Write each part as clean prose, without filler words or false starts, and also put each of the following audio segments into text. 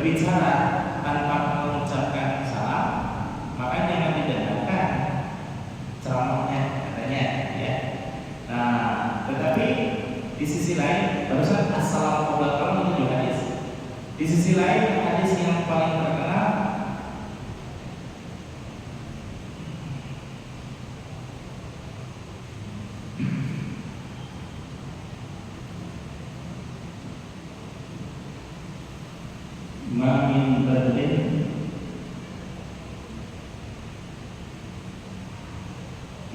berbicara tanpa mengucapkan salam, maka jangan didengarkan ceramahnya katanya ya. Nah, tetapi di sisi lain barusan assalamu alaikum itu juga hadis. Di sisi lain hadis yang paling terkenal Mamin Badlin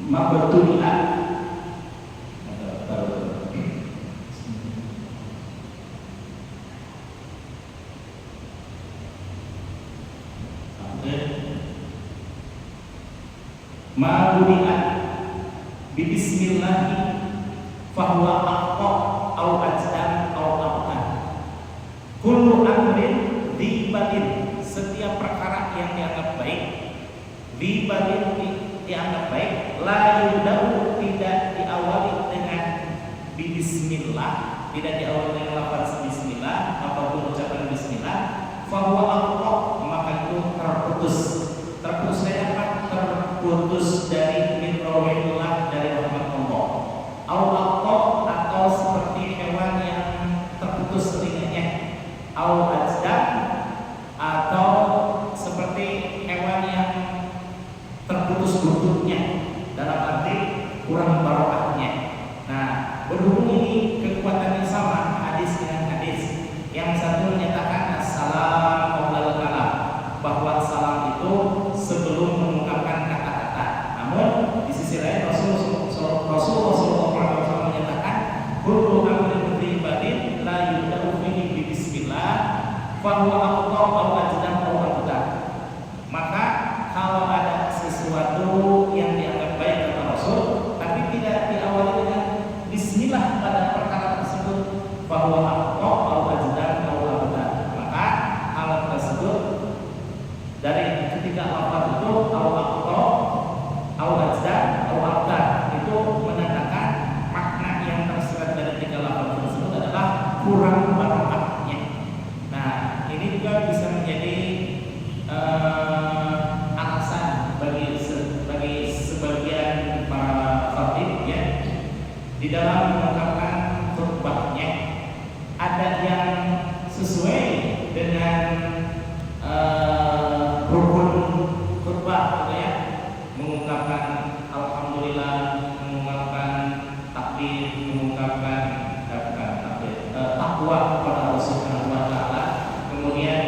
Mabatuli'ah Ma'budi'ah Bismillahi Fahuwa aqqa Au ajdam Au aqqa Kullu amrin Dibatin, setiap perkara yang dianggap baik, dibatin dianggap baik, la yudau tidak diawali dengan bismillah, tidak diawali dengan lafaz bismillah ataupun ucapan bismillah, fahuwa aqqa, maka itu terputus dari apa? Terputus dari min rahmatillah, dari rahmat Allah. Au aqqa, atau seperti hewan yang terputus telinganya, au ajdam, atau seperti hewan yang terputus buntutnya, dalam arti kurang barokahnya. Nah, berhubung ini kekuatannya sama hadis dengan hadis. Yang satu menyatakan assalam qablal kalam, bahwa salam itu sebelum mengungkapkan kata-kata. Namun di sisi lain Rasulullah SAW menyatakan kullu amrin ibadin la yudau fihi bi bismillah fahuwa aqta au ajdam au aqta. Maka kalau ada sesuatu yang dianggap baik kata Rasul tapi tidak diawali dengan bismillah pada perkara tersebut, fahuwa aqta au ajdam au aqta, maka hal tersebut dari ketiga lafaz itu au aqta au ajdam au aqta itu menandakan makna yang tersirat dari tiga lafaz tersebut adalah kurang barokahnya. Nah, ini juga bisa menjadi alasan bagi sebagian para khatib ya, di dalam mengungkapkan khutbahnya ada yang sesuai dengan rukun khutbah gitu ya, mengungkapkan alhamdulillah, mengungkapkan takbir, mengungkapkan takwa kepada Allah Subhanahu wa taala, kemudian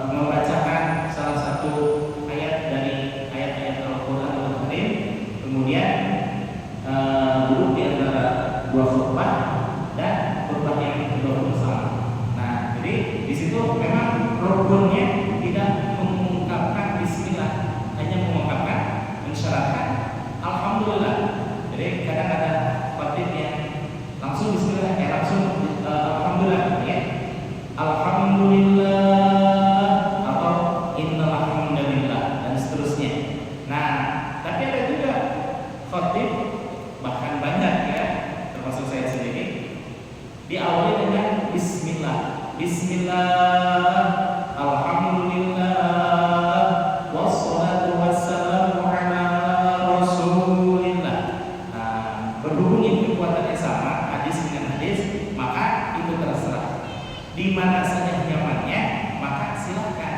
membacakan salah satu ayat dari ayat-ayat Al-Qur'an Al-Karim, kemudian duduk di antara dua khutbah dan khutbah yang kedua bersama. Nah, jadi di situ memang rukunnya tidak mengungkapkan bismillah, hanya mengungkapkan mensyaratkan alhamdulillah. Jadi kadang ada khatib yang langsung bismillah, langsung alhamdulillah ya. Alhamdulillah atau innal hamdalillah dan seterusnya. Nah, tapi ada juga khatib, bahkan banyak ya, termasuk saya sendiri, diawali dengan bismillah. Bismillah, alhamdulillah, wassalatu wassalamu ala rasulillah. Nah, berhubung ini kekuatannya sama, hadis dengan hadis, maka itu terserah. Di mana saja nyamannya, maka silakan,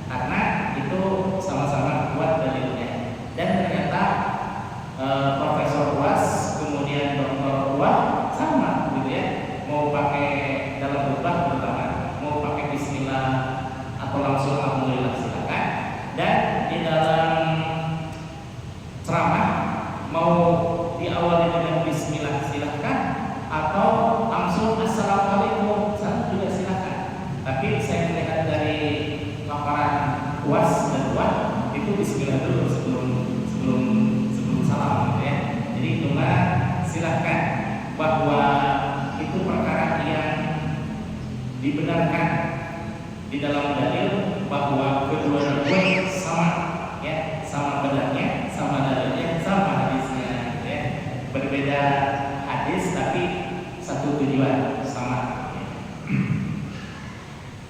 karena itu sama-sama kuat dalilnya. Dan ternyata Profesor UAS kemudian Doktor UAS sama gitu ya, mau pakai dalam khutbah pertama mau pakai bismillah atau langsung alhamdulillah silakan, dan di dalam ceramah mau diawali dengan bismillah silakan atau langsung assalamualaikum juga silakan. Tapi saya melihat dari paparan UAS dan UAS itu bismillah dulu sebelum salam gitu ya. Jadi itulah silakan, bahwa itu perkara yang dibenarkan di dalam dalil, bahwa kedua rukun sama ya, sama benarnya, sama dalilnya, sama hadisnya gitu ya. Berbeda hadis tapi satu tujuan sama ya.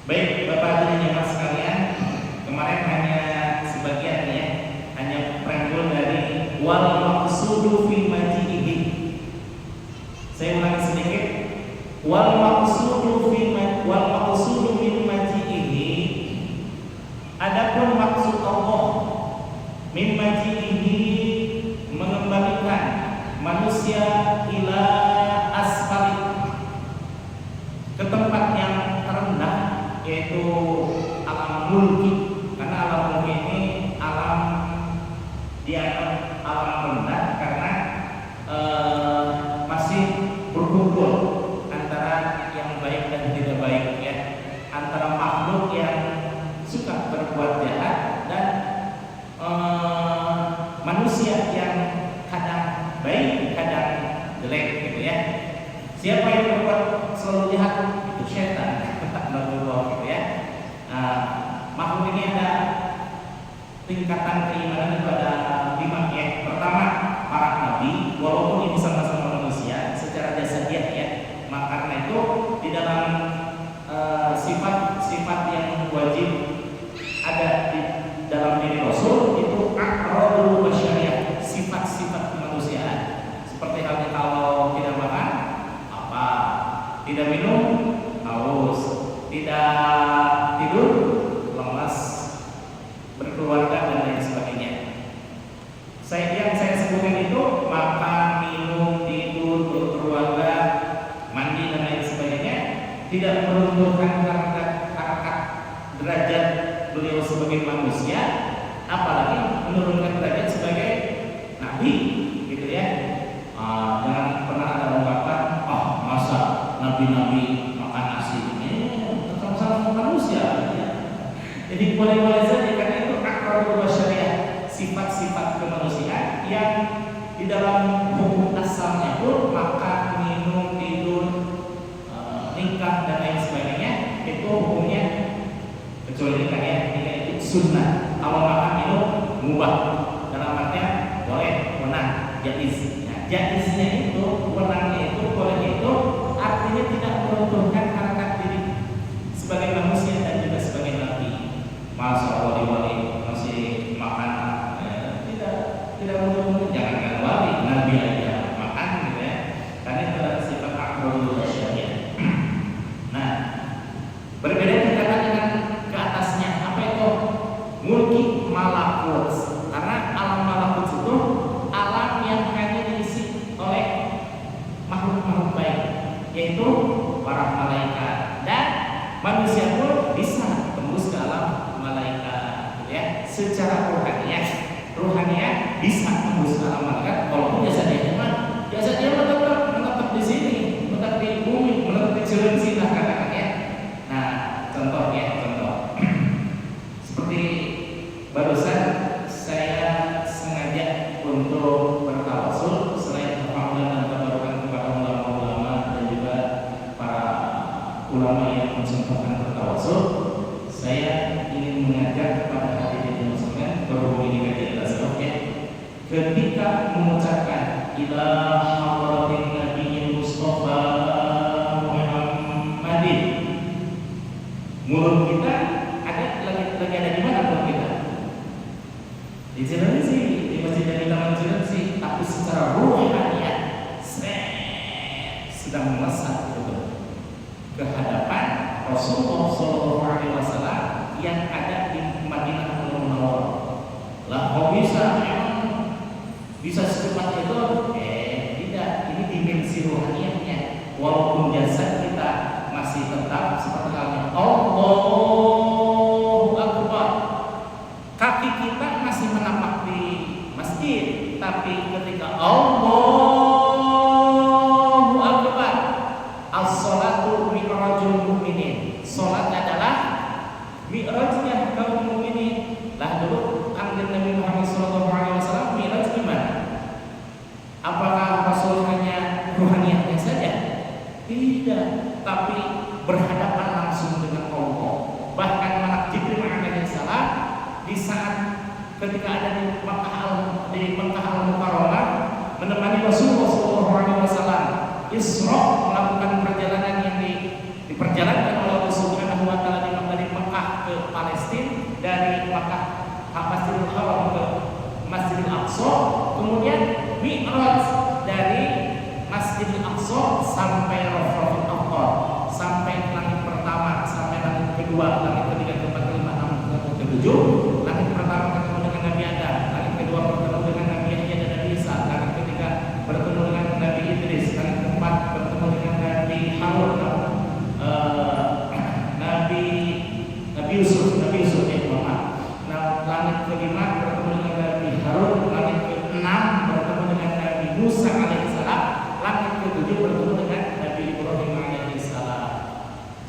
Baik, Bapak dan jemaah sekalian, kemarin hanya sebagian ya, hanya preambul dari wal maqsudu fi maji'ihi. Saya ulangi sedikit. Wal maqsudu min maji'ihi. Adapun maksud Allah min maji'ihi mengembalikan manusia ila asfali, ke tempat yang terendah, yaitu alam mulki. Karena alam mulki ini alam dianggap alam rendah karena masih berkumpul antara yang baik dan tidak baik ya, antara makhluk yang suka berbuat jahat dan manusia yang kadang baik kadang jelek gitu ya. Siapa yang berbuat selalu jahat itu setan. Gitu ya. Makhluk ini ada tingkatan keimanan itu ada 5 ya. Pertama, para nabi walaupun ini sama-sama manusia secara jasadiah ya. Maka karena itu di dalam sifat-sifat yang wajib ada di dalam diri Rasul itu aqrabul basyariyah, sifat-sifat kemanusiaan. Seperti halnya kalau tidak makan apa, tidak minum haus, tidak tidur lemas, berkeluarga dan lain sebagainya. Yang saya sebutkan itu makan, minum, tidur, berkeluarga, mandi dan lain sebagainya tidak meruntuhkan harkat derajat beliau sebagai manusia, apalagi menurunkan derajat sebagai nabi gitu ya. Jangan pernah ada ungkapan, oh masa nabi-nabi makan nasi, sama-sama manusia ya. Jadi boleh-boleh saja karena itu aqrabul basyariyah, sifat-sifat kemanusiaan yang di dalam hukum asalnya pun makan, minum, tidur, nikah dan lain sebagainya itu hukumnya, kecuali nikah ya, nikah itu sunnah. Kalau makan minum mubah, dalam artinya boleh, menang, jaiz. Jaiznya itu, menangnya itu, bolehnya itu artinya tidak meruntuhkan harkat diri sebagai manusia dan juga sebagai nabi. Masya Allah, di wali masih makan tidak meruntuhkan, jangankan wali, nabi aja makan gitu ya. Karena itu adalah sifat aqrabul basyariyah. Nah, berbeda tingkatan dengan ke atasnya, apa itu? Mulki malakut. Karena alam malakut itu alam yang hanya diisi oleh makhluk-makhluk baik, yaitu para malaikat, dan manusia pun bisa tembus ke alam malaikat ya. Secara ruhaniah bisa tembus ke alam malaikat, walaupun jasa dia menetap di sini, menetap di bumi, menetap di Cilengsi lah katakan ya. Nah, contoh seperti barusan saya sengaja untuk bertawasul, selain kehormatan dan kebarukan kepada ulama-ulama dan juga para ulama yang mencontohkan bertawasul, saya ingin mengajak kepada hadirin yang sekalian berhubung ini kajian tasawuf ya, ketika mengucapkan ila hadratin nabiyyin mustafa Muhammadin, mulut kita lagi ada di mana mulut kita? Di Cilengsi, di Masjid Jami Taman Cilengsi, tapi secara ruhaniah sedang melesat ke hadapan Rasulullah SAW yang ada di Madinah Munawwarah. Lah kok bisa secepat itu? Tidak, ini dimensi ruhaniahnya. Walaupun jasad kita masih tetap seperti halnya Allahu Akbar, kaki kita masih menapak di masjid, tapi ketika Allahu Akbar, as-salatu mi'rajul mu'minin, salat adalah mi'rajnya kaum mukminin. Lah dulu kanjeng Nabi Muhammad SAW mi'raj gimana? Apakah Rasul hanya ruhaniahnya saja? Tidak, tapi berhadapan langsung dengan Allah. Bahkan Malak Jibril alaihissalam di saat ketika ada di Makkah Al-Mukarramah menemani Rasulullah SAW Isra, melakukan perjalanan yang diperjalankan oleh Allah Subhanahu wa taala di Makkah Masjidil Haram ke Masjidil Aqsa, kemudian Mi'raj dari Masjidil Aqsa sampai Rafratul Aqsa, sampai langit pertama, sampai langit kedua, langit ketiga, keempat, kelima, enam, ketujuh. Langit pertama ketemu dengan Nabi Adam, langit kedua bertemu dengan Nabi Yahya dan Nabi Isa, langit ketiga bertemu dengan Nabi Idris, langit keempat bertemu dengan Nabi Harun, Nabi Yusuf ya Muhammad. Nah, langit kelima bertemu dengan Nabi Harun, langit keenam bertemu dengan Nabi Musa alaihissalam, langit ketujuh bertemu dengan Nabi Ibrahim alaihissalam.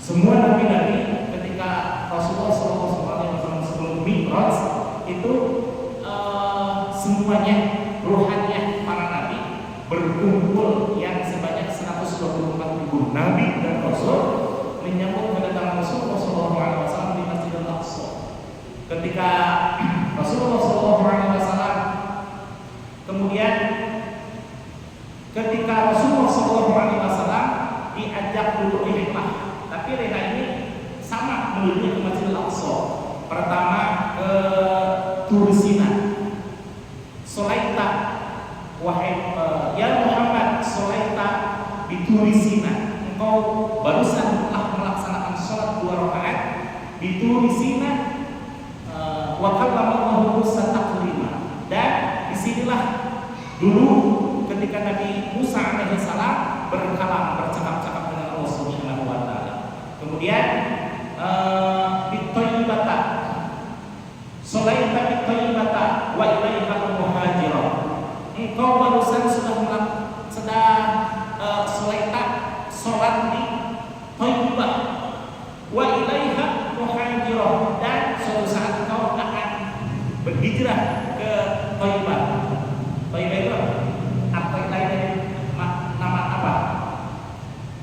Semua nabi-nabi ketika Rasulullah SAW sebelum Mi'raj itu semuanya ruhannya para nabi berkumpul yang sebanyak 124.000 nabi dan rasul menyambut kedatangan Rasulullah SAW di Masjidil Aqsa. Ketika Rasulullah SAW kemudian ketika Rasulullah SAW diajak duduk rihlah, tapi rihlah ini sama menuju ke Masjidil Aqsa. Pertama ke Tursina, Solaita, wahai ya Muhammad, Solaita di Tursina, engkau barusan telah melaksanakan sholat 2 rakaat di Tursina, wa kallamallahu Musa taklima. Dan disinilah dulu ketika Nabi Musa alaihissalam bercakap-cakap dengan Allah Subhanahu wa taala. Kemudian di Thayyibata, Solaita di Thayyibata wa ilaiha al-muhajirah. Engkau barusan sudah Solaita sholat di Thayyibah wa ilaiha muhajirah, dan suatu saat engkau akan berhijrah ke Thayyibah. Thayyibah itu apa lain nama apa?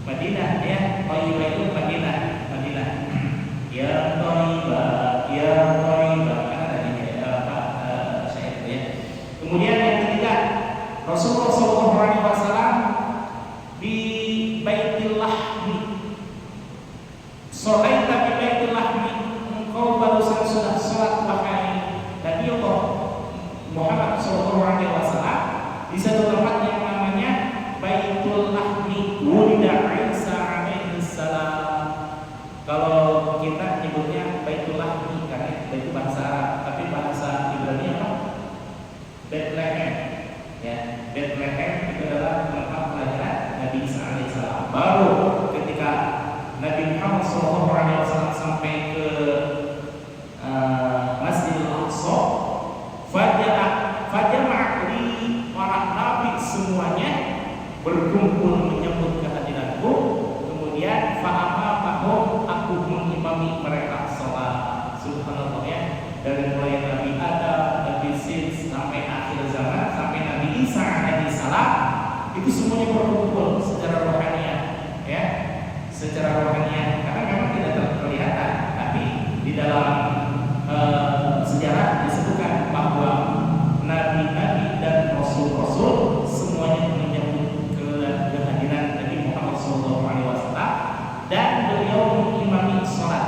Madinah ya. Thayyibah itu Madinah. Ya Thayyibah, ya Thayyibah, kan ada di saya itu ya. Kemudian yang ketiga, Rasulullah SAW di Baitul Lahmi. Sholaita di Baitul Lahmi, engkau barusan sudah sholat wahai Nabi Allah Muhammad SAW di satu tempat yang namanya Baitul Lahmi, wulida Isa alaihissalam. Kalau kita nyebutnya Baitul Lahmi karena itu bahasa Arab, tapi bahasa Ibrani apa? Bethlehem. Ya, Bethlehem itu adalah tempat kelahiran Nabi Isa alaihissalam. Baru ketika Nabi Muhammad SAW sampai ke Masjidil Aqsa, fajama'li, para nabi semuanya berkumpul menyambut kehadiranku. Kemudian fa'amamahum, aku mengimami mereka salat. Subhanallah ya. Dari mulai Nabi Adam, Nabi Sis sampai akhir zaman, sampai Nabi Isa alaihissalam, itu semuanya berkumpul secara rohaniah ya. Secara rohaniah, karena memang tidak terlihat, tapi di dalam sejarah disebutkan bahwa nabi-nabi dan rasul-rasul semuanya menyambut kehadiran Nabi Muhammad SAW, dan beliau mengimami sholat.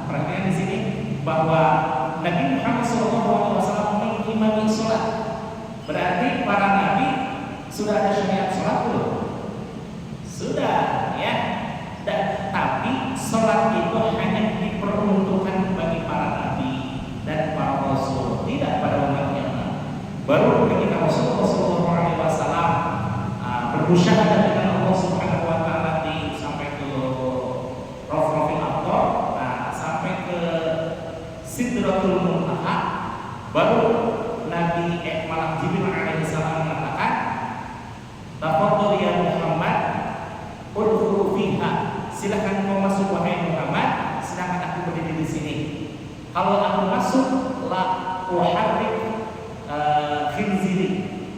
Perhatikan di sini bahwa Nabi Muhammad SAW mengimami sholat, berarti para nabi sudah ada syariat sholat belum? Sudah ya. Tapi sholat itu hanya diperuntukkan bagi para nabi dan para rasul, tidak pada umat yang lain. Baru ketika Rasulullah SAW bersyahadat dengan Allah Subhanahu wa taala sampai ke Rafratul Aqsa, sampai ke Sidratul Muntaha, baru Nabi Malak Jibril alaihissalam mengatakan, "Tafadhal ya Muhammad, udkhul fiha." Silakan kau masuk wahai Muhammad, sedangkan aku berdiri di sini. Kalau aku masuk, la uharrik khinziri,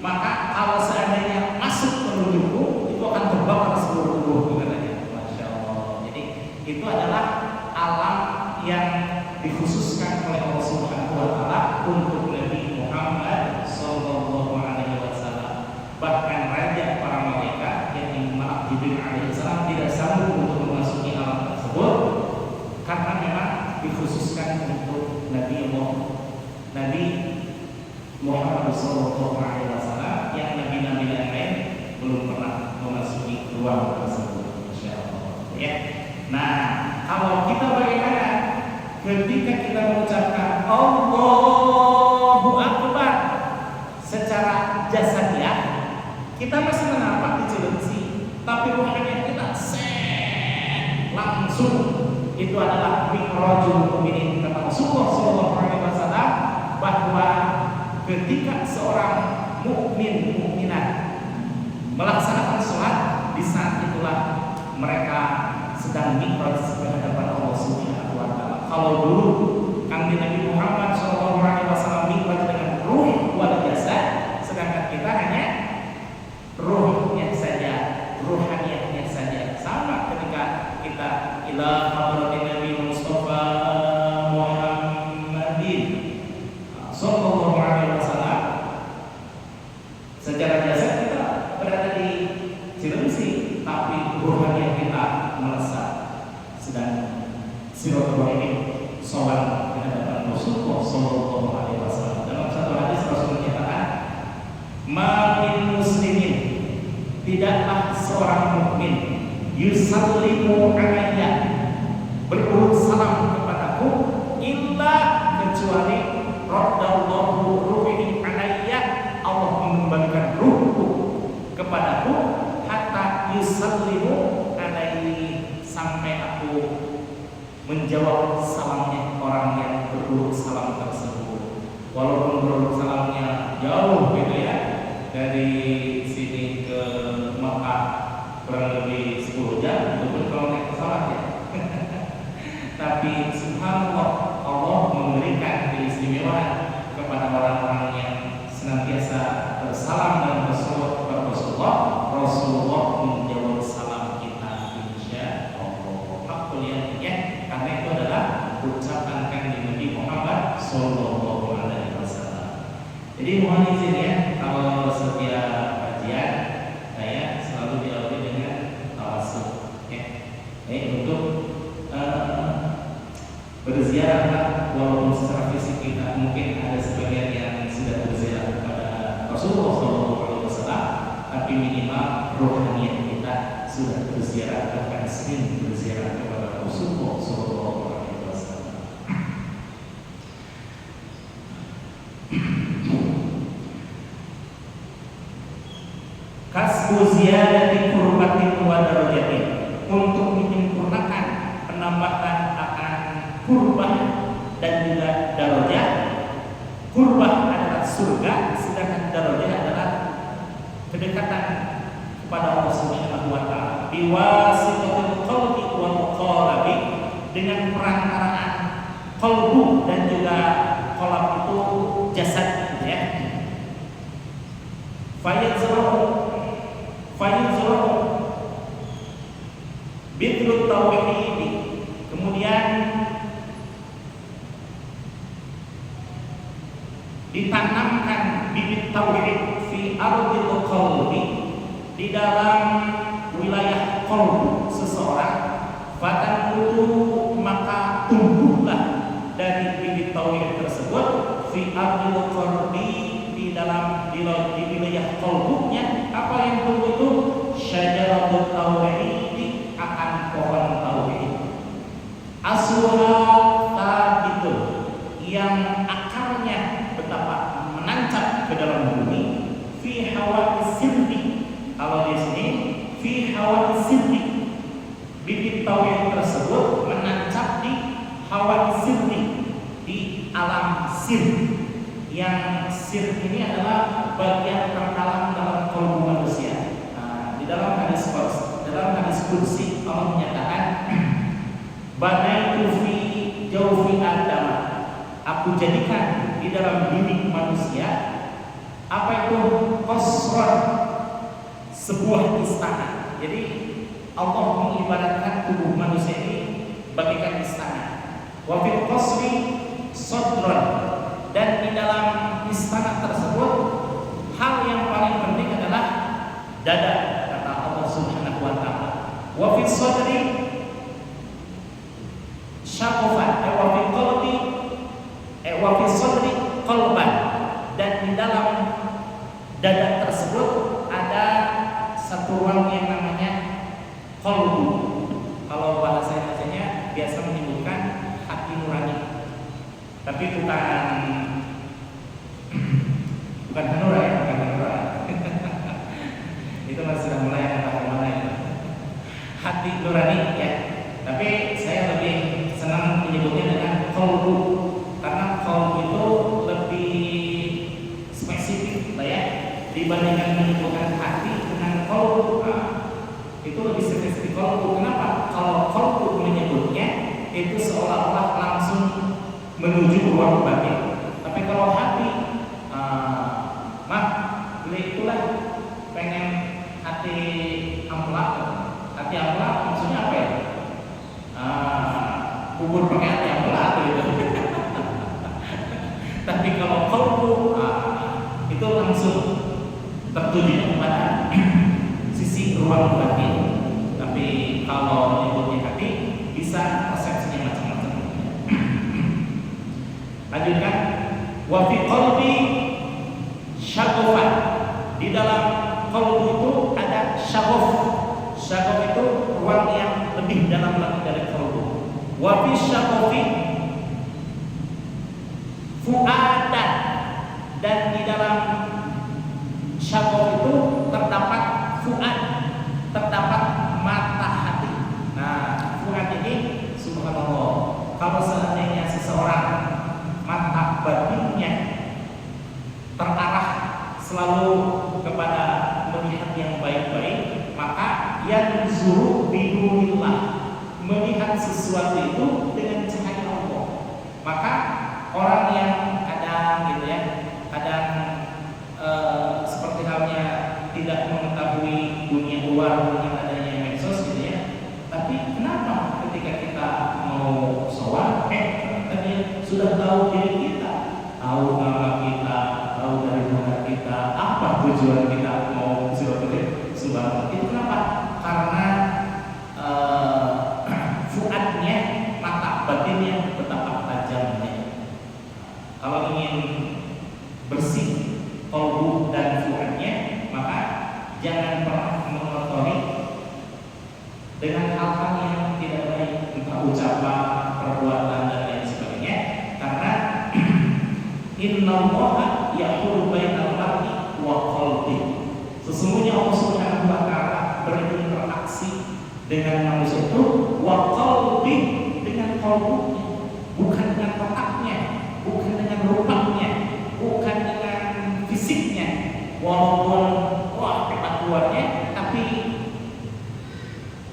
maka kalau seandainya masuk penunjukku, itu akan terbakar seluruh tubuhku, katanya. Masya Allah. Jadi itu adalah alam yang dikhususkan oleh Allah Subhanahu wa taala untuk Nabi Muhammad sallallahu alaihi wasallam. Bahkan raja para malaikat yang Malak Jibril alaihissalam tidak sanggup untuk memasuki alam tersebut karena memang dikhususkan untuk Nabi Allah Nabi Muhammad SAW yang nabi-nabi yang lain belum pernah memasuki ruang tersebut, Masya Allah. Ya. Nah, kalau kita bagaimana ketika kita mengucapkan Allahu Akbar secara jasadiah, kita masih menapak di Cilengsi, tapi ruhani kita langsung itu adalah mi'rajul mu'minin. Kata Rasulullah SAW bahwa ketika seorang mukminat melaksanakan sholat, di saat itulah mereka sedang mi'raj ke hadapan Allah Subhanahu wa Ta'ala. Kalau dulu Kanjeng Nabi Muhammad SAW mi'raj dengan ruh wal jasad, sedangkan kita hanya ruhnya saja, ruhaniyahnya saja. Sama ketika kita ila hadratin Nabi Mustafa Muhammadin sallallahu alaihi wasallam, secara jasad kita berada di Cilengsi, tapi ruhaniyah kita melesat sedang silaturahim sholat di hadapan Rasulullah sallallahu alaihi wasallam. Dalam satu hadis Rasul menyatakan, "Ma min muslimin, tidaklah seorang mukmin yusallimu alayya, berurut salam kepadaku, illa kecuali raddallahu ruhi alayya, Allah mengembalikan ruhku kepadaku, hatta yusallimu alayhi, sampai aku menjawab salamnya orang yang berurut salam tersebut." Walaupun berurut salamnya jauh gitu ya, dari sini ke Makkah kurang lebih 10 jam, itu pun kalau naik pesawat ya. Tapi subhanallah, Allah memberikan keistimewaan kepada orang-orang yang senantiasa bersalam dan bersolawat kepada Rasulullah. Rasulullah menjawab salam kita, insya Allah. Hakul yakin, karena itu adalah ucapan Kanjeng Nabi Muhammad sallallahu alaihi wasallam. Jadi mohon izin ya, kalau setiap kajian saya selalu diawali dengan tawasul, ya. Untuk berziarah, walaupun secara fisik kita mungkin ada sebagian yang sudah berziarah kepada Rasulullah SAW, tapi minimal rohaniah kita sudah berziarah, bahkan sering berziarah kepada Rasulullah SAW. Kasbu ziyadati qurbatin wa darajatin, untuk menyempurnakan penambahan akan kurbah dan juga darajat. Kurbah adalah surga, sedangkan darajat adalah kedekatan kepada Allah Subhanahu wa Ta'ala. Biwasitatil qalbi wal qalabi, dengan perantaraan qalbu dan juga qalb itu jasad, ya. Fayuzrahu bitlut tauhid, kemudian ditanamkan bibit tauhid fi ardil qalbi, di dalam wilayah qalbu seseorang. Fatanbutu, maka tumbuhlah dari bibit tauhid tersebut fi ardil qalbi, di dalam di wilayah qalbunya. Apa yang tumbuh itu? Syajaratut tauhid, akan pohon tauhid. Asluha thabitun, yang akarnya betapa menancap ke dalam bumi. Fi hawa'is sirri, kalau di sini fi hawa'is sirri, bibit tauhid tersebut menancap di hawa'is sirri, di alam sir. Yang sir ini adalah bagian terdalam dalam kalbu manusia. Nah, di dalam hadis qudsi Allah menyatakan, banaitu fi jawfi Adam, aku jadikan di dalam diri manusia apa itu? Qasran, sebuah istana. Jadi Allah mengibaratkan tubuh manusia ini bagaikan istana. Wa fil qasri sadran, dan di dalam istana tersebut hal yang paling penting adalah dada, kata Allah Subhanahu wa Ta'ala. Wa fi sadri syaqafan, wa fi qalbi wa fi sadri qalban, dan di dalam dada tersebut ada satu ruang yang namanya qalbu. Kalau bahasa Indonesianya biasa menyebutkan hati nurani, tapi bukan Hanura ya, bukan Hanura. Itu masih sudah mulai kemana-mana ya. Hati nurani ya. Tapi saya lebih senang menyebutnya dengan qalbu, karena qalbu itu lebih spesifik lah ya, dibandingkan menyebutkan hati dengan qalbu. Itu lebih spesifik qalbu. Kenapa? Kalau qalbu menyebutnya itu seolah-olah langsung menuju ruang batin. Tapi kalau hati, itulah pengen hati ampela. Hati ampela maksudnya apa ya? Bubur pakai hati ampela gitu. Tapi kalau qalbu itu langsung tertuju kepada sisi ruang batin. Tapi kalau menyebutnya hati bisa persepsinya macam-macam. Lanjutkan. Wa fi qalbi syaghafan. Di dalam qalbu itu ada syaghaf. Syaghaf itu ruang yang lebih dalam lagi dari qalbu. Wa fi syaghafi fuadan, dan di dalam syaghaf itu terdapat fuad, terdapat mata hati. Nah, fuad ini subhanallah, kalau seandainya seseorang mata batinnya terarah selalu kepada melihat yang baik-baik, maka yang zuru binulillah, melihat sesuatu itu dengan cahaya Allah. Maka orang yang kadang gitu ya, kadang seperti halnya tidak mengetahui dunia luar dengan adanya medsos gitu ya. Tapi kenapa ketika kita mau sholat, tadi sudah tahu diri kita, tahu nama kita, tahu dari mana kita, apa tujuan kita mau sholat. Itu kenapa? Karena fuadnya, mata batinnya betapa tajamnya. Kalau ingin bersih qalbu dan fuadnya, maka jangan pernah mengotori dengan hal-hal yang tidak baik, entah ucapan, perbuatan dan lain sebagainya. Karena innallaha yahulu bainal mar'i wa qalbi. Sesungguhnya Allah Subhanahu wa taala berinteraksi dengan manusia itu wa qalbi, dengan qalbunya, bukan dengan otaknya, bukan dengan rupanya, bukan dengan fisiknya. Walaupun ketakuannya, tapi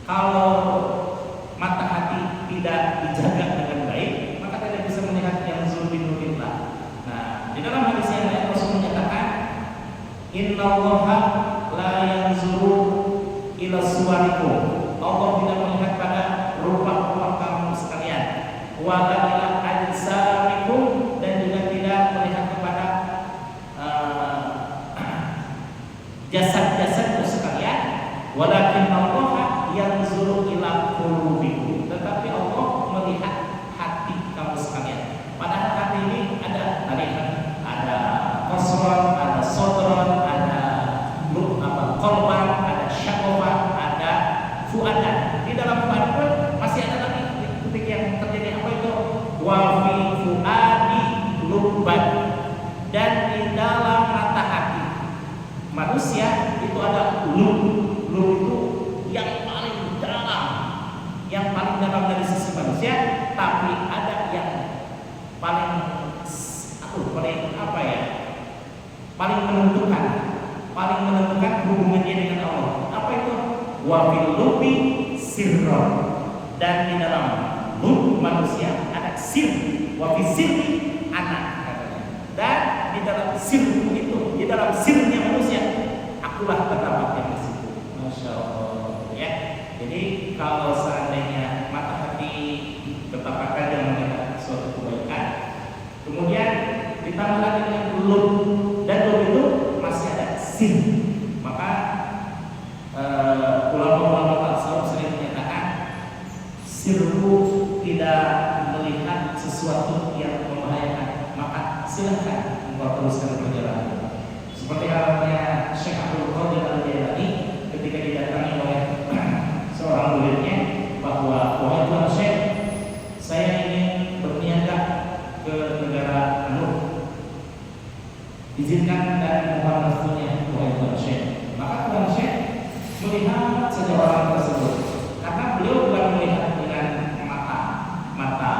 kalau mata hati tidak dijaga dengan baik, maka tidak bisa melihat yang zulmin nurillah. Nah, di dalam hadis yang lain Rasul menyatakan, innallaha la yanzuru ila suwarikum. Allah tidak melihat pada rupa-rupa kamu sekalian. Wa la ila ajsamikum, dan juga tidak melihat kepada jasad-jasadmu sekalian. Walakin Allah yanzuru ila qulubikum, tetapi Allah melihat hati kamu sekalian. Padahal hati ini ada qasran, ada sodron, ada qalban, ada syaghafan, ada fuadan. Di dalam fuad pun masih ada lagi titik yang terjadi, apa itu? Wa fi fuadi lubban, dan di dalam mata hati manusia itu ada lub. Lub itu yang paling dalam dari sisi manusia, tapi ada yang paling menentukan hubungannya dengan Allah. Apa itu? Wa fil lubi sirron, dan di dalam lub manusia ada sir. Wa fi sirri anak, dan di dalam sir itu, di dalam sirnya manusia, akulah terdapat yang di situ. Masya Allah ya. Jadi kalau seandainya mata hati betapa tajam melihat suatu kebaikan, kemudian ditambah lagi dengan lub, dan lub itu masih ada sir, maka ulama-ulama tasawuf sering menyatakan sirru tidak melihat sesuatu yang membahayakan, maka silahkan engkau teruskan perjalanan. Seperti halnya Syekh Abdul Qadir Al-Jailani ketika didatangi oleh seorang muridnya bahwa wahai Tuan Syekh, saya ingin berniaga ke negara Anu, izinkan dan mohon restunya wahai Tuan Syekh. Maka Tuan Syekh melihat saja orang tersebut, karena beliau bukan melihat dengan mata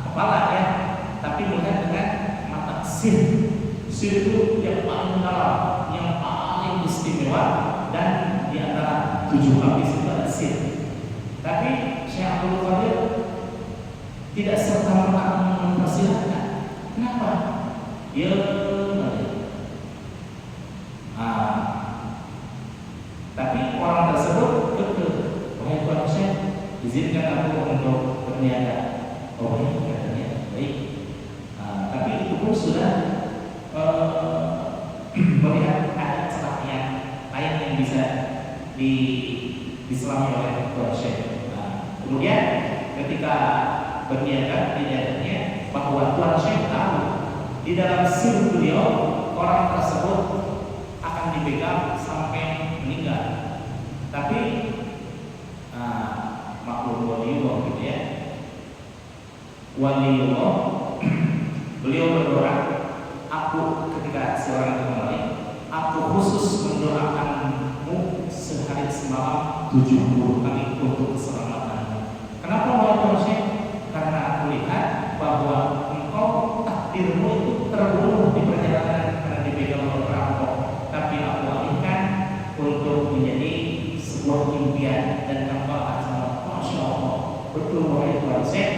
kepala ya, tapi melihat dengan mata sir. Sir itu yang paling dalam, yang paling istimewa, dan di antara 7 lapis itu ada sir. Tapi Syekh Abdul Qadir tidak serta-merta mempersilahkan. Kenapa? Dia tapi orang tersebut kekeh, wahai Tuan Syekh, izinkan aku untuk berniaga. Oh ini katanya baik. Tapi itu pun sudah melihat ada celah yang lain yang bisa diselami oleh Tuan Syekh. Kemudian ketika berniaga dinyatakannya bahwa Tuan Syekh tahu di dalam sir beliau orang tersebut akan dipegang sampai meninggal. Tapi maklum waliullah gitu ya. Waliullah beliau berdoa, aku ketika seorang itu kembali, aku khusus mendoakanmu sehari semalam 70 kali untuk keselamatanmu. Kenapa wahai Tuan Syekh? Karena aku lihat bahwa engkau takdirmu itu terbunuh di perjalanan karena dipegang oleh perampok. Tapi aku alihkan untuk menjadi sebuah impian dan engkau akan selamat. Masya Allah, betul wahai Tuan Syekh,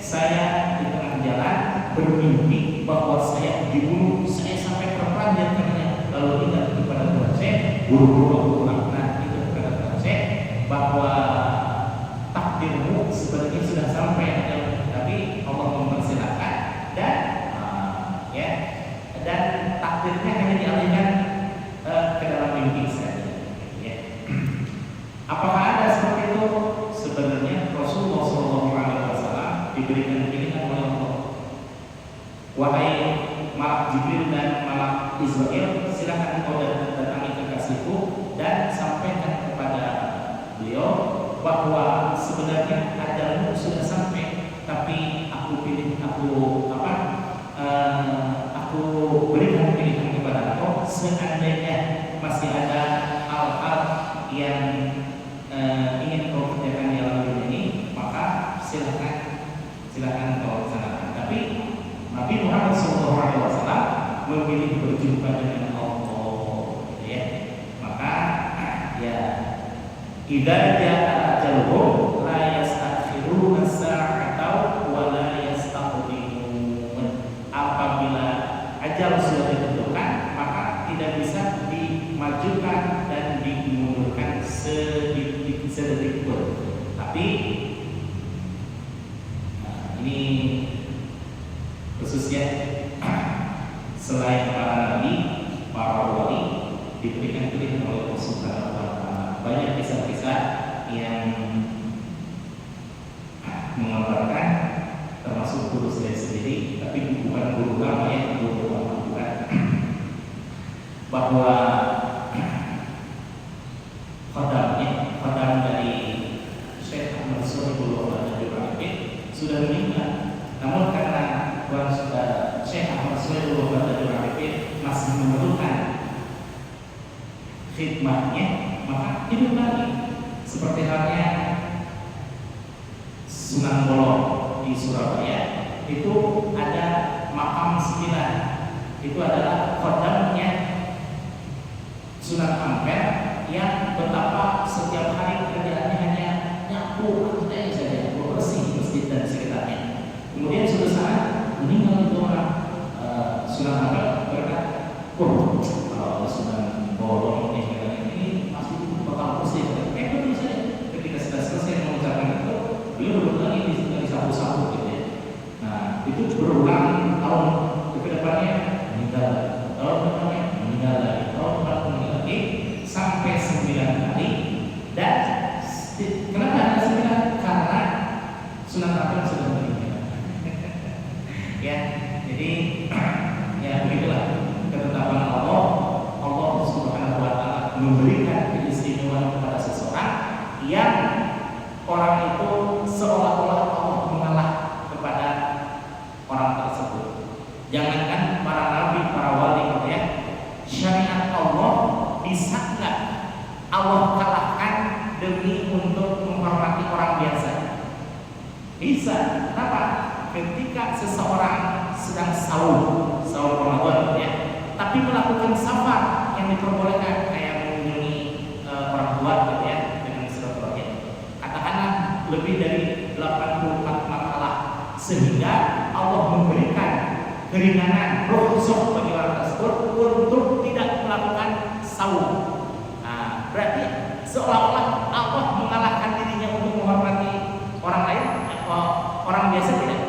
saya di tengah jalan bermimpi bahwa saya dibunuh, saya sampai terperanjat kakinya, lalu ingat kepada Tuan Syekh, buru-buru aku pulang. Nah itu kepada Tuan Syekh bahwa takdirmu sebenarnya sudah sampai, tapi Allah mempersilahkan dan dan takdirnya hanya dialihkan ke dalam mimpi saja. Ya. Apakah ada seperti itu? Sebenarnya Rasulullah SAW diberikan pilihan oleh Allah. Wahai malak Jibril dan malak Israel, silakan kau datangi kekasihku dan sampaikan kepada beliau bahwa sebenarnya ajalmu sudah sampai, tapi aku berikan pilihan kepada kau. Seandainya masih ada hal-hal yang ingin kau kerjakan di dalam dunia ini, maka silakan kau laksanakan. Tapi Nabi Muhammad SAW memilih berjumpa dengan Allah, ya. Maka ya, idza jaa ajaluhum la yastakhiruna sa'atan wa la yastaqdimun. Apabila ajal sudah ditentukan, maka tidak bisa dimajukan dan dimundurkan sedetik pun. Tapi ini khususnya selain para nabi, para wali diberikan pilihan oleh Allah Subhanahu wa Ta'ala. Banyak kisah-kisah yang mengabarkan, termasuk guru saya sendiri, tapi bukan guru lama ya, guru lama bukan, bahwa khadam dari Syekh Ahmad Shoribul Al-Jur'afid sudah meninggal. Namun karena Syekh Ahmad Shoribul Al-Jur'afid masih memerlukan khidmatnya, maka hidup lagi. Seperti halnya Sunan Bolong di Surabaya, itu ada makam 9. Itu adalah khodamnya Sunan Ampel yang betapa setiap hari kerjaannya hanya nyapu lantai saja, bersih masjid dan sekitarnya. Kemudian suatu saat meninggal itu orang, Sunan Ampel berkata, kalau Sunan Bolong ini masih bakal bersih. Betul saja. Ketika sudah selesai mengucapkan itu, beliau duduk lagi di sapu-sapu gitu ya. Nah, itu berulang tahun ke depannya meninggal, tahun depannya meninggal lagi, tahun depan meninggal lagi, sampai 9 kali. Dan kenapa ada 9? Karena Sunan Ampel sudah meninggal. Ya, jadi Ya begitulah ketetapan Allah. Allah Subhanahu wa taala memberikan keistimewaan kepada seseorang yang orang itu seolah-olah Allah mengalah kepada orang tersebut. Jangankan para nabi, para wali gitu ya. Syariat Allah bisa nggak Allah kalahkan demi untuk menghormati orang biasa? Bisa. Kenapa? Ketika seseorang sedang sahur Ramadan ya, tapi melakukan safar yang diperbolehkan kayak mengunjungi orang tua gitu ya dengan silaturahim. Katakanlah lebih dari 84 makalah sehingga Allah memberikan keringanan rukhsah bagi orang tersebut untuk tidak melakukan saum. Nah, berarti seolah-olah Allah mengalahkan dirinya untuk menghormati orang lain. Orang biasa tidak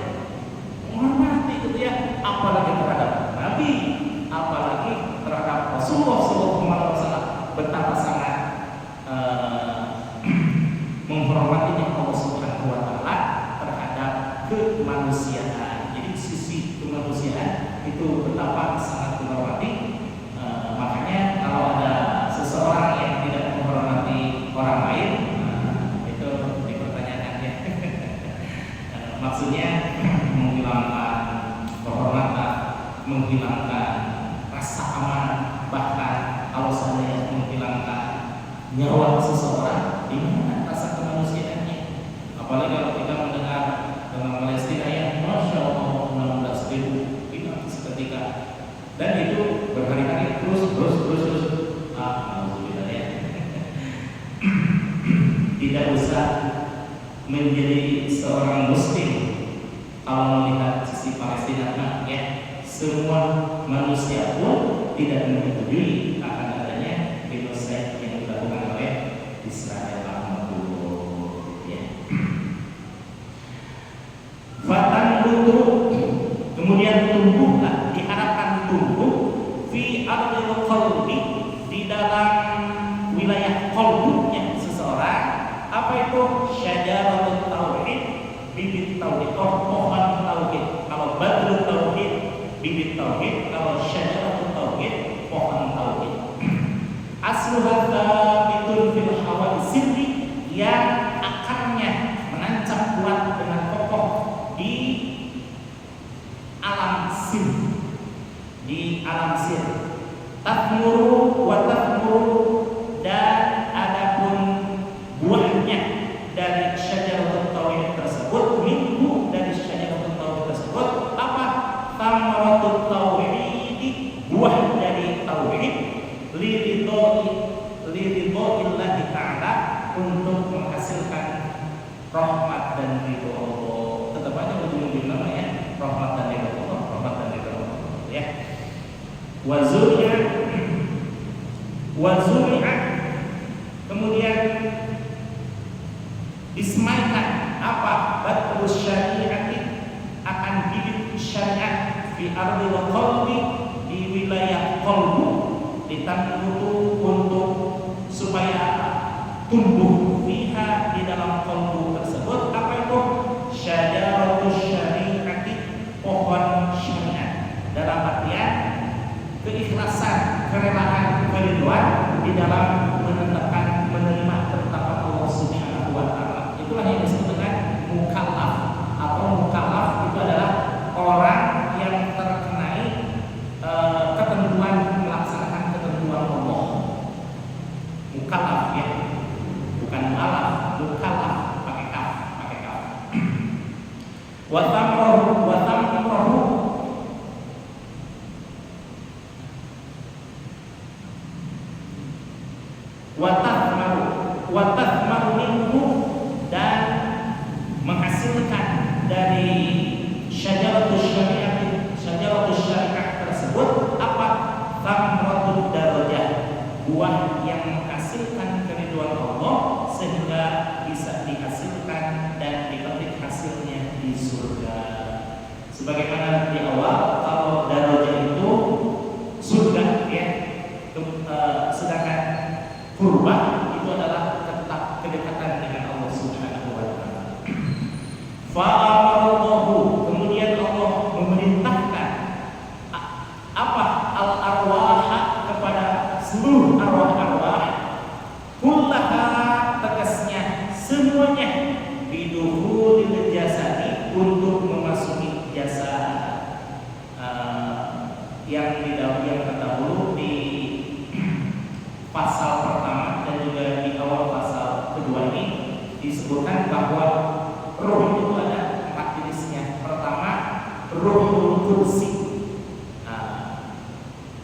menghormati gitu ya, apalagi terhadap Nabi, apalagi terhadap Rasulullah SAW. Betapa sangat menghormatinya Allah Subhanahu wa taala terhadap kemanusiaan. Jadi sisi kemanusiaan itu betapa sangat menghormati. Makanya kalau ada seseorang yang tidak menghormati orang lain, itu dipertanyakan ya. Maksudnya menghilangkan kehormatan, menghilangkan rasa aman, bahkan kalau seandainya menghilangkan nyawa seseorang, di mana rasa kemanusiaannya? Apalagi kalau kita mendengar tentang Palestina yang Masya Allah 16.000 hilang seketika, dan itu berhari-hari terus. Alhamdulillah ya. Tidak usah menjadi seorang muslim kalau melihat sisi Palestina ya, semua manusia pun tidak menyetujui akan adanya genocide yang dilakukan oleh Israel ya. Fatan butuh kemudian tumbuhlah, diharapkan tumbuh fi ardil qalbi, di dalam wilayah qalbunya seseorang. Apa itu? Syajaratut tauhid, bibit tauhid, pohon tauhid. Kalau badrut tauhid, bibit tauhid. Kalau syajaratut tauhid, pohon tauhid. Asluha thabitun fil hawa sirri, yang akarnya menancap kuat dengan kokoh di alam sir, Tathmuru wa tathmuru, dan adapun buahnya dari syajaratut tauhid tersebut, minhu dari syajaratut tauhid tersebut apa? Thamratut tauhid, buah dari tauhid, liridhoillahi ta'ala, untuk menghasilkan rahmat dan ridho Allah. Tetap aja ujung-ujung nama ya, rahmat dan ridho Allah, rahmat dan ridho Allah ya. Wazuri'at, kemudian disemaikan apa? Batrus syari'ati, akan bibit syariat fi ardi wa qalbi, di wilayah qalbu, ditanbutu untuk supaya tumbuh fiha, di dalam qalbu tersebut. Apa itu? Syajaratus syari'ati, pohon syariat, dalam artian keikhlasan, kerelaan, kerinduan di dalam menetapkan, menerima ketetapan Allah Subhanahu wa taala. Itulah yang disebut dengan mukallaf, atau mukallaf itu adalah orang yang terkenai ketentuan, melaksanakan ketentuan Allah. Mukallaf ya, bukan mu'alaf, mukallaf pakai kaf. Wa tamrahu wa tathmaru minhu, dan menghasilkan dari syajaratus syariah tersebut apa? Thamratud darajah, buah yang menghasilkan keridhaan Allah, sehingga bisa dihasilkan dan dipetik hasilnya di surga. Sebagaimana di awal, kalau darajah itu surga ya, sedangkan kurban itu adalah tetap kedekatan dengan Allah Subhanahu wa taala. Fa'amarallahu, kemudian Allah memerintahkan disebutkan bahwa ruh itu ada 4 jenisnya. Pertama, ruhul kursi.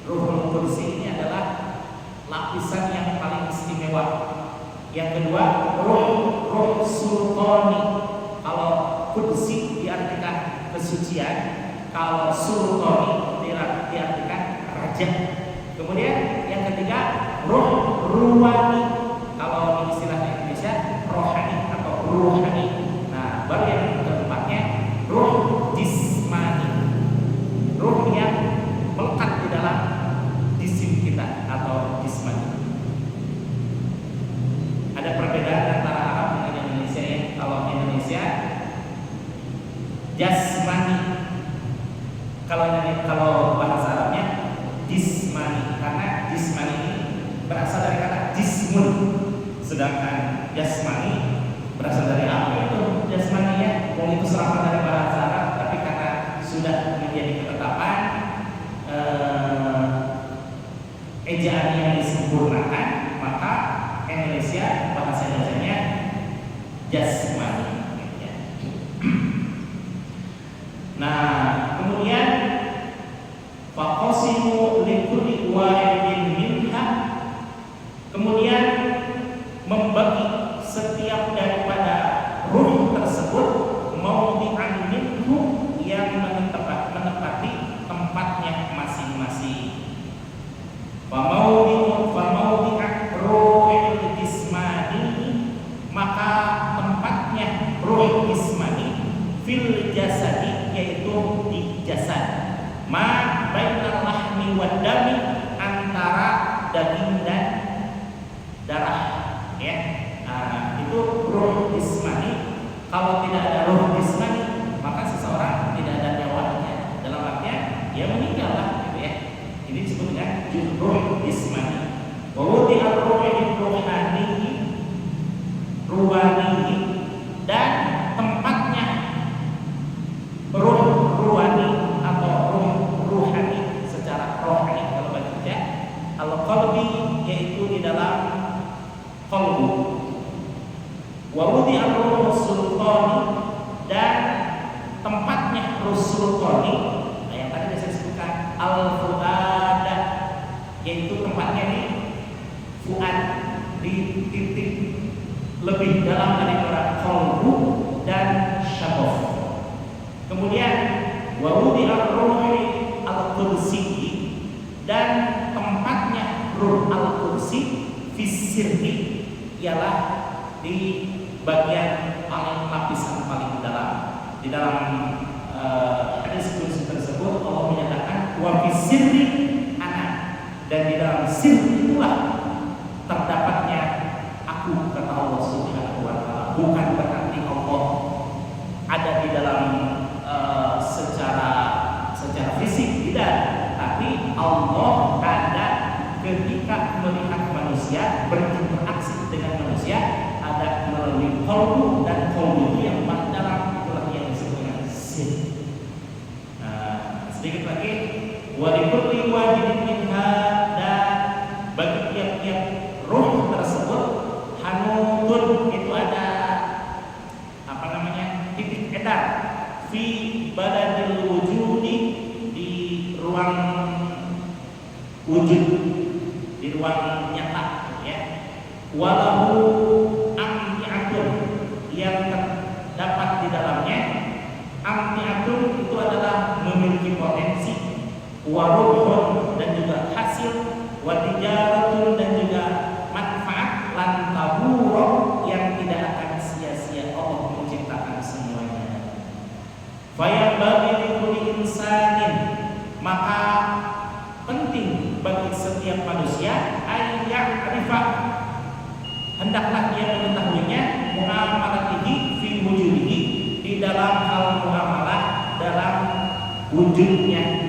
Ruhul kursi ini adalah lapisan yang paling istimewa. Yang kedua, ruh sultani. Kalau kursi diartikan kesucian, kalau sultani diartikan raja. Kemudian yang ketiga, ruh ruwani. Kalau di istilah Indonesia, rohani atau ruhani. Nah, baru yang keempatnya, ruh jismani. Ruh yang melekat di dalam jisim kita atau jismani. Ada perbedaan antara Arab dengan Indonesia ya. Kalau Indonesia jasmani, kalau bahasa Arabnya jismani, karena jismani ini berasal dari kata jismun, sedangkan jasmani berasal dari apa itu jasmani ya? Wong itu serapan dari bahasa Arab, tapi karena sudah menjadi ketetapan ejaan yang disempurnakan, maka Indonesia bahasa Indonesianya jasmani. Nah, kemudian faqasimu likulli wahidin minha, kemudian membagi setiap daripada ruh tersebut maudi'an minhu, yang menempati tempatnya masing-masing. Famaudi'at ruhil jismani, maka tempatnya ruh jismani fil jasadi, yaitu di jasad. Ma bainal lahmi wad dami, antara daging dan darah ya. Nah, itu ruh jismani. Kalau tidak ada ruh jismani, maka seseorang tidak ada nyawanya. Dalam artinya dia meninggal lah gitu ya. Ini disebut dengan ruh jismani. Wa wudi'ar ruhi ruhani, dan tempatnya ruh ruhani atau ruh ruhani secara rohani kalau baca al-qalbi, yaitu di dalam qalbu. Wa wudi'ar ruh sultani, dan tempatnya ruh sultani, yang tadi saya sebutkan al-fuada, yaitu tempatnya di fuad, di titik lebih dalam daripada qalbu dan syabaf. Kemudian wa wudi'ar ruhi al-kursi, dan tempatnya ruh al-kursi fisirri, ialah di bagian paling lapisan paling dalam. Di dalam hadis kursi tersebut Allah menyatakan wa fisirri ana, dan di dalam sir itulah terdapatnya aku, kata Allah Subhanahu wa taala. Bukan berarti Allah ada di dalam secara fisik, tidak, tapi Allah ada ketika melihat manusia, berinteraksi dengan manusia, ada melalui qalbu, dan qalbu itu yang paling dalam, itulah yang disebut dengan sir. Sedikit lagi, wa likulli wahidin minha, dan bagi tiap-tiap ruh tersebut hanutun, itu ada titik edar fi baladil wujudi, di ruang wujud, di ruang nyata ya. Walahu amti'atun, yang terdapat di dalamnya. Amti'atun itu adalah memiliki potensi, waruhun, dan juga hasil, watijaratun, dan juga manfaat, lantaburo, yang tidak akan sia-sia Allah menciptakan semuanya. Fayambagi likulli insanin, maka penting bagi setiap manusia ayya'rifa, hendaklah dia mengetahuinya, muamalatihi fi wujudihi, di dalam hal muamalah, dalam wujudnya.